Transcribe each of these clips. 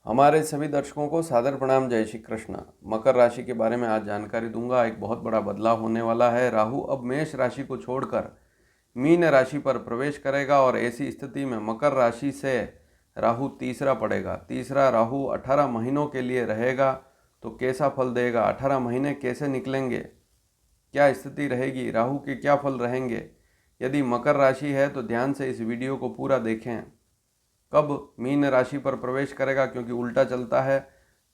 हमारे सभी दर्शकों को सादर प्रणाम। जय श्री कृष्ण। मकर राशि के बारे में आज जानकारी दूंगा। एक बहुत बड़ा बदलाव होने वाला है। राहु अब मेष राशि को छोड़कर मीन राशि पर प्रवेश करेगा और ऐसी स्थिति में मकर राशि से राहु तीसरा पड़ेगा। तीसरा राहु 18 महीनों के लिए रहेगा तो कैसा फल देगा, 18 महीने कैसे निकलेंगे, क्या स्थिति रहेगी, राहु के क्या फल रहेंगे। यदि मकर राशि है तो ध्यान से इस वीडियो को पूरा देखें। कब मीन राशि पर प्रवेश करेगा, क्योंकि उल्टा चलता है,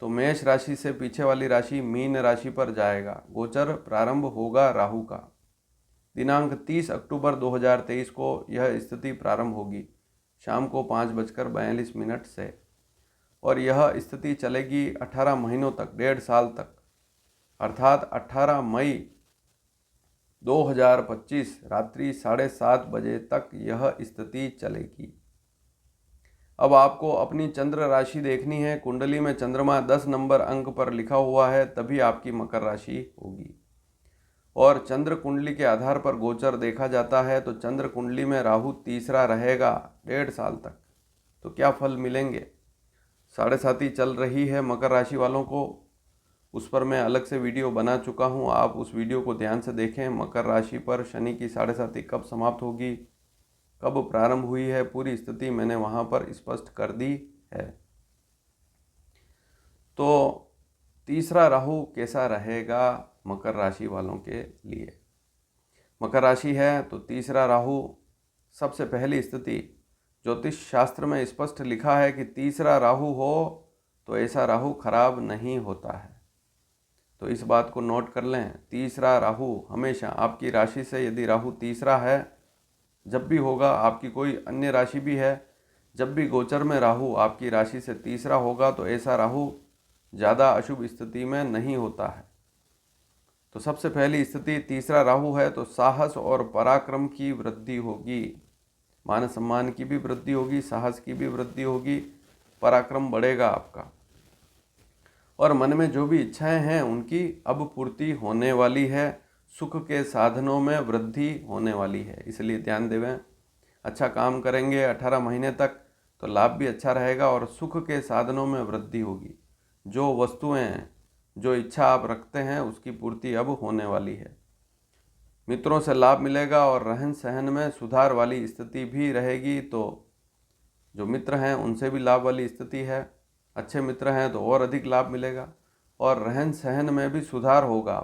तो मेष राशि से पीछे वाली राशि मीन राशि पर जाएगा। गोचर प्रारंभ होगा राहु का। दिनांक 30 अक्टूबर 2023 को यह स्थिति प्रारंभ होगी शाम को 5:42 से, और यह स्थिति चलेगी 18 महीनों तक, 1.5 साल तक, अर्थात 18 मई 2025 रात्रि 7:30 बजे तक यह स्थिति चलेगी। अब आपको अपनी चंद्र राशि देखनी है। कुंडली में चंद्रमा 10 नंबर अंक पर लिखा हुआ है, तभी आपकी मकर राशि होगी। और चंद्र कुंडली के आधार पर गोचर देखा जाता है तो चंद्र कुंडली में राहु तीसरा रहेगा 1.5 साल तक। तो क्या फल मिलेंगे। साढ़े साथी चल रही है मकर राशि वालों को, उस पर मैं अलग से वीडियो बना चुका हूँ, आप उस वीडियो को ध्यान से देखें। मकर राशि पर शनि की साढ़े साथी कब समाप्त होगी, कब प्रारंभ हुई है, पूरी स्थिति मैंने वहाँ पर स्पष्ट कर दी है। तो तीसरा राहु कैसा रहेगा मकर राशि वालों के लिए। मकर राशि है तो तीसरा राहु, सबसे पहली स्थिति ज्योतिष शास्त्र में स्पष्ट लिखा है कि तीसरा राहु हो तो ऐसा राहु खराब नहीं होता है। तो इस बात को नोट कर लें। तीसरा राहु हमेशा आपकी राशि से, यदि राहु तीसरा है, जब भी होगा, आपकी कोई अन्य राशि भी है, जब भी गोचर में राहु आपकी राशि से तीसरा होगा तो ऐसा राहु ज़्यादा अशुभ स्थिति में नहीं होता है। तो सबसे पहली स्थिति तीसरा राहु है तो साहस और पराक्रम की वृद्धि होगी, मान सम्मान की भी वृद्धि होगी, साहस की भी वृद्धि होगी, पराक्रम बढ़ेगा आपका। और मन में जो भी इच्छाएं हैं उनकी अब पूर्ति होने वाली है। सुख के साधनों में वृद्धि होने वाली है, इसलिए ध्यान देवें। अच्छा काम करेंगे 18 महीने तक तो लाभ भी अच्छा रहेगा और सुख के साधनों में वृद्धि होगी। जो वस्तुएं, जो इच्छा आप रखते हैं उसकी पूर्ति अब होने वाली है। मित्रों से लाभ मिलेगा और रहन सहन में सुधार वाली स्थिति भी रहेगी। तो जो मित्र हैं उनसे भी लाभ वाली स्थिति है। अच्छे मित्र हैं तो और अधिक लाभ मिलेगा और रहन सहन में भी सुधार होगा,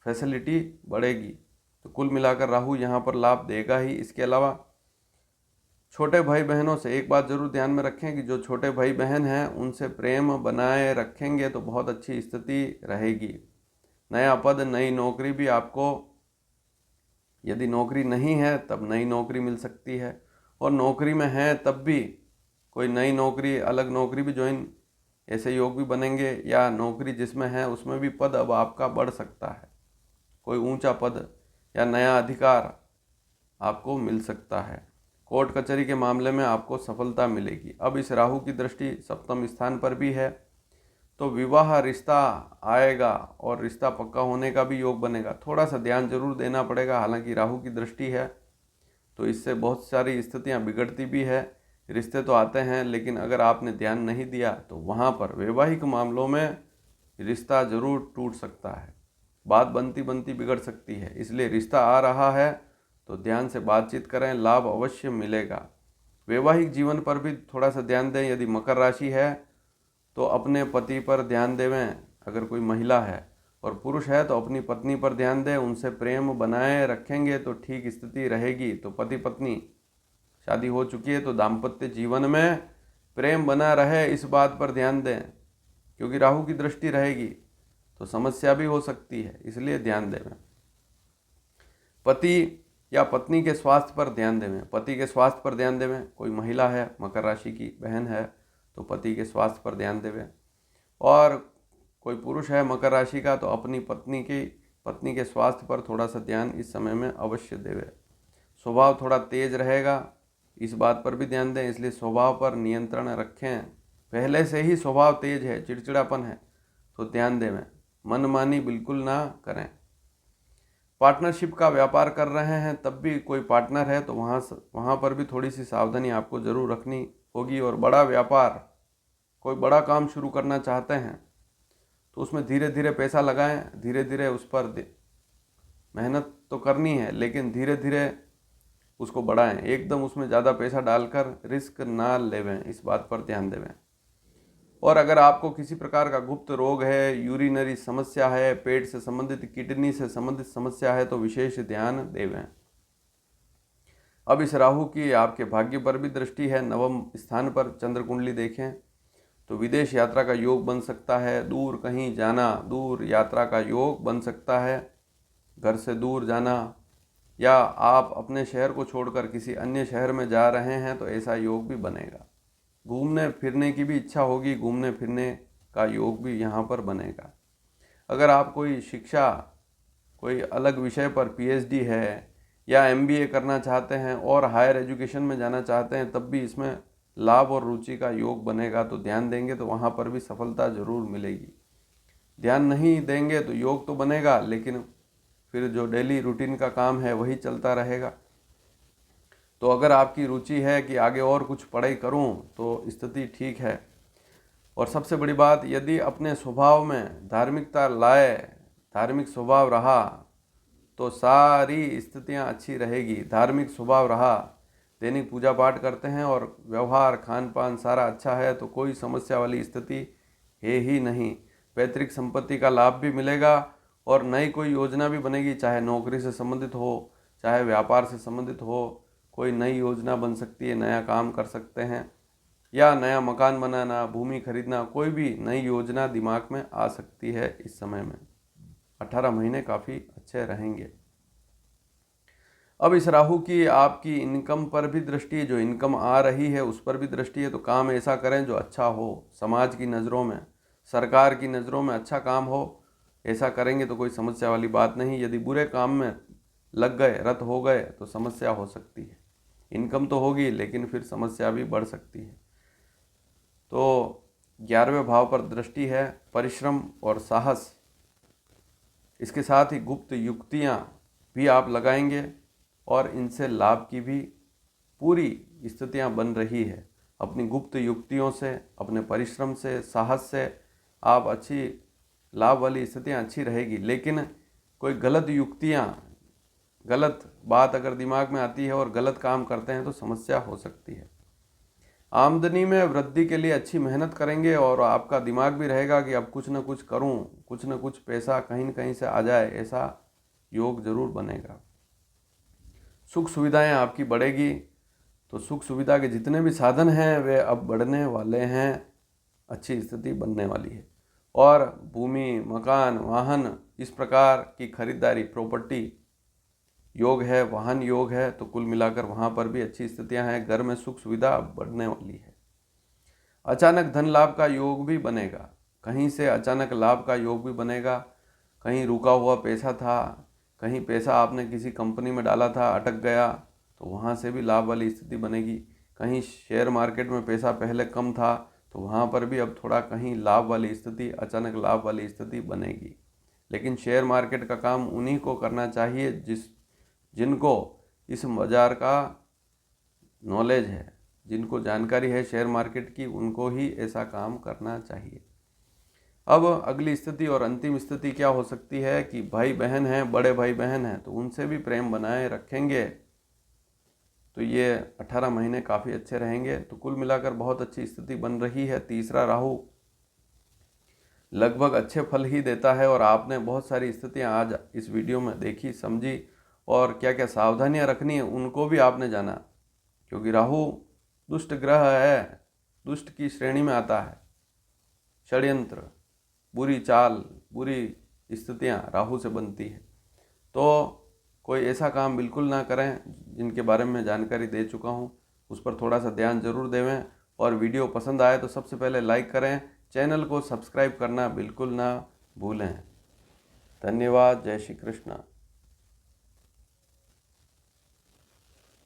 फैसिलिटी बढ़ेगी। तो कुल मिलाकर राहु यहाँ पर लाभ देगा ही। इसके अलावा छोटे भाई बहनों से एक बात जरूर ध्यान में रखें कि जो छोटे भाई बहन हैं उनसे प्रेम बनाए रखेंगे तो बहुत अच्छी स्थिति रहेगी। नया पद, नई नौकरी भी आपको, यदि नौकरी नहीं है तब नई नौकरी मिल सकती है, और नौकरी में है तब भी कोई नई नौकरी, अलग नौकरी भी ज्वाइन, ऐसे योग भी बनेंगे। या नौकरी जिसमें है उसमें भी पद अब आपका बढ़ सकता है, कोई ऊंचा पद या नया अधिकार आपको मिल सकता है। कोर्ट कचहरी के मामले में आपको सफलता मिलेगी। अब इस राहु की दृष्टि सप्तम स्थान पर भी है तो विवाह रिश्ता आएगा और रिश्ता पक्का होने का भी योग बनेगा। थोड़ा सा ध्यान जरूर देना पड़ेगा, हालांकि राहु की दृष्टि है तो इससे बहुत सारी स्थितियां बिगड़ती भी है। रिश्ते तो आते हैं लेकिन अगर आपने ध्यान नहीं दिया तो वहाँ पर वैवाहिक मामलों में रिश्ता जरूर टूट सकता है, बात बनती बनती बिगड़ सकती है। इसलिए रिश्ता आ रहा है तो ध्यान से बातचीत करें, लाभ अवश्य मिलेगा। वैवाहिक जीवन पर भी थोड़ा सा ध्यान दें। यदि मकर राशि है तो अपने पति पर ध्यान देवें, अगर कोई महिला है, और पुरुष है तो अपनी पत्नी पर ध्यान दें। उनसे प्रेम बनाए रखेंगे तो ठीक स्थिति रहेगी। तो पति पत्नी, शादी हो चुकी है तो दाम्पत्य जीवन में प्रेम बना रहे, इस बात पर ध्यान दें, क्योंकि राहु की दृष्टि रहेगी तो समस्या भी हो सकती है, इसलिए ध्यान देवें। पति या पत्नी के स्वास्थ्य पर ध्यान देवें, पति के स्वास्थ्य पर ध्यान देवें। कोई महिला है, मकर राशि की बहन है तो पति के स्वास्थ्य पर ध्यान देवें। और कोई पुरुष है मकर राशि का तो अपनी पत्नी के स्वास्थ्य पर थोड़ा सा ध्यान इस समय में अवश्य देवे। स्वभाव थोड़ा तेज रहेगा, इस बात पर भी ध्यान दें, इसलिए स्वभाव पर नियंत्रण रखें। पहले से ही स्वभाव तेज है, चिड़चिड़ापन है, तो ध्यान देवें, मनमानी बिल्कुल ना करें। पार्टनरशिप का व्यापार कर रहे हैं तब भी कोई पार्टनर है तो वहाँ पर भी थोड़ी सी सावधानी आपको जरूर रखनी होगी। और बड़ा व्यापार कोई बड़ा काम शुरू करना चाहते हैं तो उसमें धीरे धीरे पैसा लगाएं, धीरे धीरे उस पर मेहनत तो करनी है, लेकिन धीरे धीरे उसको बढ़ाएं। एकदम उसमें ज़्यादा पैसा डालकर रिस्क ना लेवें, इस बात पर ध्यान देवें। और अगर आपको किसी प्रकार का गुप्त रोग है, यूरिनरी समस्या है, पेट से संबंधित, किडनी से संबंधित समस्या है तो विशेष ध्यान देवें। अब इस राहु की आपके भाग्य पर भी दृष्टि है। नवम स्थान पर चंद्र कुंडली देखें तो विदेश यात्रा का योग बन सकता है, दूर कहीं जाना, दूर यात्रा का योग बन सकता है, घर से दूर जाना, या आप अपने शहर को छोड़कर किसी अन्य शहर में जा रहे हैं तो ऐसा योग भी बनेगा। घूमने फिरने की भी इच्छा होगी, घूमने फिरने का योग भी यहाँ पर बनेगा। अगर आप कोई शिक्षा, कोई अलग विषय पर पीएचडी है या एमबीए करना चाहते हैं और हायर एजुकेशन में जाना चाहते हैं, तब भी इसमें लाभ और रुचि का योग बनेगा। तो ध्यान देंगे तो वहाँ पर भी सफलता जरूर मिलेगी। ध्यान नहीं देंगे तो योग तो बनेगा, लेकिन फिर जो डेली रूटीन का काम है वही चलता रहेगा। तो अगर आपकी रुचि है कि आगे और कुछ पढ़ाई करूं तो स्थिति ठीक है। और सबसे बड़ी बात, यदि अपने स्वभाव में धार्मिकता लाए, धार्मिक स्वभाव रहा तो सारी स्थितियां अच्छी रहेगी। धार्मिक स्वभाव रहा, दैनिक पूजा पाठ करते हैं और व्यवहार खान पान सारा अच्छा है तो कोई समस्या वाली स्थिति है ही नहीं। पैतृक संपत्ति का लाभ भी मिलेगा और नई कोई योजना भी बनेगी, चाहे नौकरी से संबंधित हो, चाहे व्यापार से संबंधित हो। कोई नई योजना बन सकती है, नया काम कर सकते हैं, या नया मकान बनाना, भूमि खरीदना, कोई भी नई योजना दिमाग में आ सकती है इस समय में। 18 महीने काफ़ी अच्छे रहेंगे। अब इस राहु की आपकी इनकम पर भी दृष्टि है, जो इनकम आ रही है उस पर भी दृष्टि है। तो काम ऐसा करें जो अच्छा हो, समाज की नज़रों में, सरकार की नज़रों में अच्छा काम हो, ऐसा करेंगे तो कोई समस्या वाली बात नहीं। यदि बुरे काम में लग गए, रत हो गए तो समस्या हो सकती है। इनकम तो होगी लेकिन फिर समस्या भी बढ़ सकती है। तो 11वें भाव पर दृष्टि है, परिश्रम और साहस, इसके साथ ही गुप्त युक्तियां भी आप लगाएंगे और इनसे लाभ की भी पूरी स्थितियां बन रही है। अपनी गुप्त युक्तियों से, अपने परिश्रम से, साहस से आप अच्छी लाभ वाली स्थितियां अच्छी रहेगी। लेकिन कोई गलत युक्तियां, गलत बात अगर दिमाग में आती है और गलत काम करते हैं तो समस्या हो सकती है। आमदनी में वृद्धि के लिए अच्छी मेहनत करेंगे और आपका दिमाग भी रहेगा कि अब कुछ न कुछ करूं, कुछ न कुछ पैसा कहीं न कहीं से आ जाए, ऐसा योग जरूर बनेगा। सुख सुविधाएं आपकी बढ़ेगी। तो सुख सुविधा के जितने भी साधन हैं वे अब बढ़ने वाले हैं, अच्छी स्थिति बनने वाली है। और भूमि, मकान, वाहन, इस प्रकार की खरीदारी, प्रॉपर्टी योग है, वाहन योग है, तो कुल मिलाकर वहाँ पर भी अच्छी स्थितियाँ हैं। घर में सुख सुविधा बढ़ने वाली है। अचानक धन लाभ का योग भी बनेगा, कहीं से अचानक लाभ का योग भी बनेगा। कहीं रुका हुआ पैसा था, कहीं पैसा आपने किसी कंपनी में डाला था, अटक गया, तो वहाँ से भी लाभ वाली स्थिति बनेगी। कहीं शेयर मार्केट में पैसा पहले कम था तो वहाँ पर भी अब थोड़ा कहीं लाभ वाली स्थिति, अचानक लाभ वाली स्थिति बनेगी। लेकिन शेयर मार्केट का काम उन्हीं को करना चाहिए जिनको इस बाज़ार का नॉलेज है, जिनको जानकारी है शेयर मार्केट की, उनको ही ऐसा काम करना चाहिए। अब अगली स्थिति और अंतिम स्थिति क्या हो सकती है कि भाई बहन हैं, बड़े भाई बहन हैं, तो उनसे भी प्रेम बनाए रखेंगे तो ये 18 महीने काफ़ी अच्छे रहेंगे। तो कुल मिलाकर बहुत अच्छी स्थिति बन रही है। तीसरा राहु लगभग अच्छे फल ही देता है और आपने बहुत सारी स्थितियां आज इस वीडियो में देखी, समझी, और क्या क्या सावधानियां रखनी है उनको भी आपने जाना। क्योंकि राहु दुष्ट ग्रह है, दुष्ट की श्रेणी में आता है। षड्यंत्र, बुरी चाल, बुरी स्थितियां राहु से बनती है। तो कोई ऐसा काम बिल्कुल ना करें, जिनके बारे में जानकारी दे चुका हूं उस पर थोड़ा सा ध्यान जरूर देवें। और वीडियो पसंद आए तो सबसे पहले लाइक करें, चैनल को सब्सक्राइब करना बिल्कुल ना भूलें। धन्यवाद। जय श्री कृष्ण।